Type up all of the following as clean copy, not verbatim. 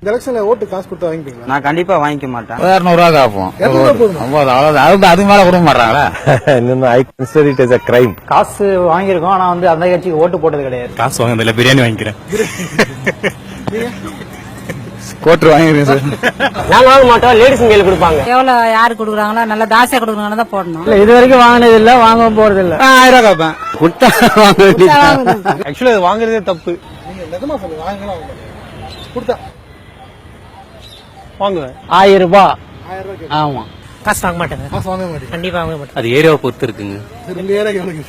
இந்த எலெக்ஷன்ல ஓட்டு காசு கொடுத்து வாங்கிப்பீங்களா? நான் கண்டிப்பா வாங்கிக்க மாட்டேன். 200 ரூபா காப்போம். அதுக்கு மேல கொடுக்க மாட்டாங்களா? காசு வாங்கியிருக்கோம், ஆனா வந்து அந்த கட்சிக்கு ஓட்டு போட்டது கிடையாது. காசு வாங்கினதுல பிரியாணி வாங்கிக்கிறேன். கோட்டர் வாங்கிக்கிறேன் சார். நாங்க வாங்க மாட்டோம், லேடிஸ் கையில கொடுப்பாங்க. எவ்வளவு யாரு கொடுக்குறாங்களோ நல்லா தாசியா கொடுக்குறாங்க தான் போடணும். இல்ல இது வரைக்கும் வாங்கினது இல்ல, வாங்க போறது இல்ல. 1000 ரூபா காப்பேன். கொடுத்தா வாங்க வேண்டியது. ஆக்சுவலி அது வாங்குறதே தப்பு. நீங்க நிஜமா சொல்லுங்க, வாங்கலாம் கொடுத்தா வாங்குவேன். 1000 ரூபாய். 1000 ரூபாய் ஆமா. காசு வாங்க மாட்டேங்க. காசு வாங்க மாட்டீங்க? கண்டிப்பா வாங்க மாட்டேன். அது ஏரியாவை பொறுத்து இருக்குங்க. இந்த ஏரியா எவ்வளவு?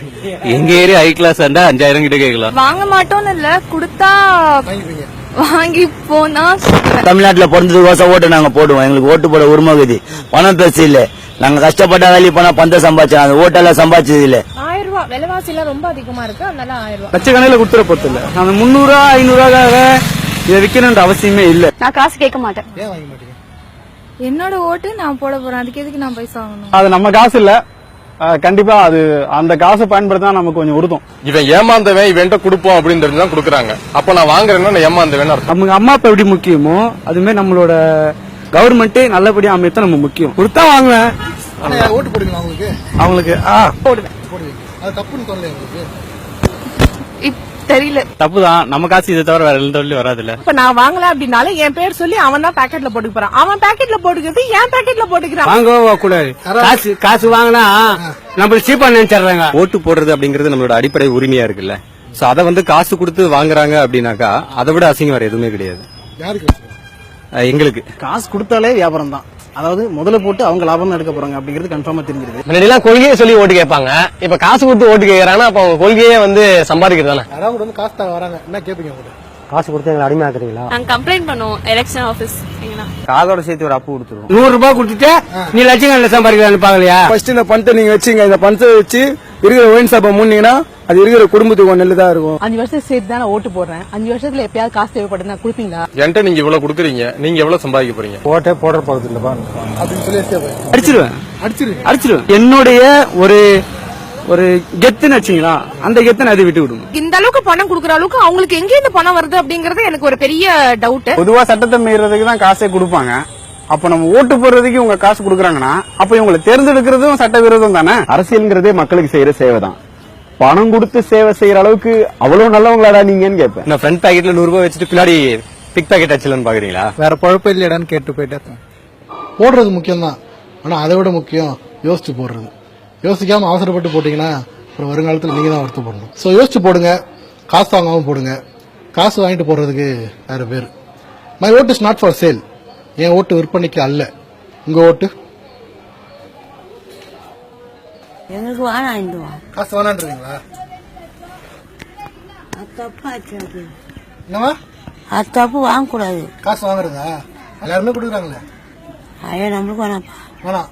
எங்க ஏரியா ஹை கிளாஸ் இருந்தா 5000 கிட்ட கேட்கலாம். வாங்க மாட்டோம்னு இல்ல, கொடுத்தா வாங்கிப்பீங்க. வாங்கி போனா தமிழ்நாட்டுல பிறந்தது கோசம் ஓட்டு நாங்க போடுவோம். எங்களுக்கு ஓட்டு போட உரிமை இருக்குது. பணம் பெருசு இல்ல. நாங்க கஷ்டப்பட்ட வேலைக்கு போனா பந்த சம்பாதிச்சோம். அந்த ஓட்டெல்லாம் சம்பாதிச்சது இல்ல. 1000 ரூபாய் விலைவாசி எல்லாம் ரொம்ப அதிகமா இருக்கு, அதனால 1000 ரூபாய். லட்சக்கணக்கில் கொடுத்துற பொறுத்து இல்ல. அந்த 300 500 இதை விற்கணுன்ற அவசியமே இல்ல. நான் காசு கேட்க மாட்டேன். ஏன் வாங்க மாட்டீங்க? என்னோட ஓட்டு நான் போட போறேன், அதுக்கு எதுக்கு நான் பைசா வாங்கணும்? அது நம்ம காசு இல்ல. கண்டிப்பா அது அந்த காசை பயன்படுத்தா நமக்கு கொஞ்சம் உறுதும். இவன் ஏமாந்தவன் இவன்ட்ட கொடுப்போம் அப்படின்னு தெரிஞ்சுதான் கொடுக்குறாங்க. அப்ப நான் வாங்குறேன்னா நான் ஏமாந்தவன் அர்த்தம். நமக்கு அம்மா அப்பா எப்படி முக்கியமோ அதுமாதிரி நம்மளோட கவர்மெண்ட் நல்லபடியா அமையத்தான் நம்ம முக்கியம். கொடுத்தா வாங்குவேன். ஆனா ஓட்டு போடுவீங்களா அவங்களுக்கு? அவங்களுக்கு போடுவேன். போடுவீங்க. அது தப்புன்னு சொல்லல உங்களுக்கு? தெரியல. தப்புதான். நம்ம காசு இதை தவிர வேற எந்த தொழிலும் வராதுல்ல. இப்ப நான் வாங்கல அப்படின்னாலும் என் பேர் சொல்லி அவன் தான் பாக்கெட்ல போட்டுக்க போறான். அவன் பாக்கெட்ல போட்டுக்கிறது என் பாக்கெட்ல போட்டுக்கிறான். வாங்க கூடாது. காசு வாங்கினா நம்ம சீப்பா நினைச்சிடுறாங்க. ஓட்டு போடுறது அப்படிங்கறது நம்மளோட அடிப்படை உரிமையா இருக்குல்ல. சோ அத வந்து காசு கொடுத்து வாங்குறாங்க அப்படின்னாக்கா அதை விட அசிங்கம் வேற எதுவுமே கிடையாது யாருக்கு? எங்களுக்கு. காசு கொடுத்தாலே வியாபாரம் தான். அதாவது முதல்ல போட்டு அவங்க லாபம் எடுக்க போறாங்க அப்படிங்கிறது கன்ஃபார்மா தெரிஞ்சிருது. முன்னாடி எல்லாம் கொள்கையை சொல்லி ஓட்டு கேட்பாங்க, இப்ப காசு கொடுத்து ஓட்டு கேட்கறாங்கன்னா அப்ப அவங்க கொள்கையே வந்து சம்பாதிக்கிறதானே. யாராவது வந்து காசு தர வராங்க, என்ன கேட்பீங்க உங்களுக்கு? காசு கொடுத்து எங்களை அடிமையாக்குறீங்களா? நாங்க கம்ப்ளைண்ட் பண்ணுவோம் எலெக்ஷன் ஆபீஸ். காதோட சேர்த்து ஒரு அப்பு கொடுத்துருவோம். 100 ரூபாய் கொடுத்துட்டு நீ லட்சம் சம்பாதிக்கலாம்னு பாக்கலையா? ஃபர்ஸ்ட் இந்த பணத்தை நீங்க வச்சுங்க. இந்த பணத்தை வச்சு இருக்கிற ஒயின் ஷாப்பை மூணீங்கன்னா அது இருக்கிற குடும்பத்துக்கு நல்லதா இருக்கும். 5 வருஷம் சேர்த்து தான் நான் ஓட்டு போடுறேன். 5 வருஷத்துல எப்பயாவது காசு தேவைப்படுதுன்னா கொடுப்பீங்களா? என்கிட்ட நீங்க இவ்வளவு கொடுக்குறீங்க, நீங்க எவ்வளவு சம்பாதிக்க போறீங்க? ஓட்டே போடுற போறது இல்லப்பா அப்படின்னு சொல்லி அடிச்சிருவேன். என்னுடைய ஒரு கெத்துன்னு வச்சீங்களா, அந்த கெத்தை அதை விட்டு விடுங்க. இந்த அளவுக்கு பணம் கொடுக்குற அளவுக்கு அவங்களுக்கு எங்க இந்த பணம் வருது அப்படிங்கறது எனக்கு ஒரு பெரிய டவுட். பொதுவா சட்டத்தை மீறதுக்கு தான் காசே கொடுப்பாங்க. அப்ப நம்ம ஓட்டு போடுறதுக்கு இவங்க காசு கொடுக்குறாங்கன்னா அப்ப இவங்களை தேர்ந்தெடுக்கிறதும் சட்டவிரோதம் தானே. அரசியல்ங்கிறதே மக்களுக்கு செய்யற சேவை தான். பணம் கொடுத்து சேவை செய்யற அளவுக்கு அவ்வளவு நல்லவங்களாடா நீங்கன்னு கேட்பேன். நான் ஃப்ரண்ட் பாக்கெட்ல 100 ரூபாய் வச்சுட்டு பின்னாடி பிக் பாக்கெட் அடிச்சலன்னு பாக்குறீங்களா? வேற பழப்பம் இல்லையாடான்னு கேட்டு போயிட்டேன். போடுறது முக்கியம் தான், ஆனா அதை விட முக்கியம் யோசிச்சு போடுறது. யோசிக்காம அவசரப்பட்டு போட்டீங்கன்னா அப்புறம் வருங்காலத்தில் நீங்க தான் வருத்தப்படணும். ஸோ யோசிச்சு போடுங்க, காசு வாங்காம போடுங்க. காசு வாங்கிட்டு போடுறதுக்கு வேற பேர். My vote is not for sale. என் ஓட்டு விற்பனைக்கு அல்ல. உங்க ஓட்டு எங்களுக்கு வேணாம். காசு வேணான்றீங்களா? என்னவா? அது தப்பு, வாங்க கூடாது. காசு வாங்குறதா? எல்லாருமே கொடுக்குறாங்களே. ஐயோ நம்மளுக்கு வேணாம். வேணாம்.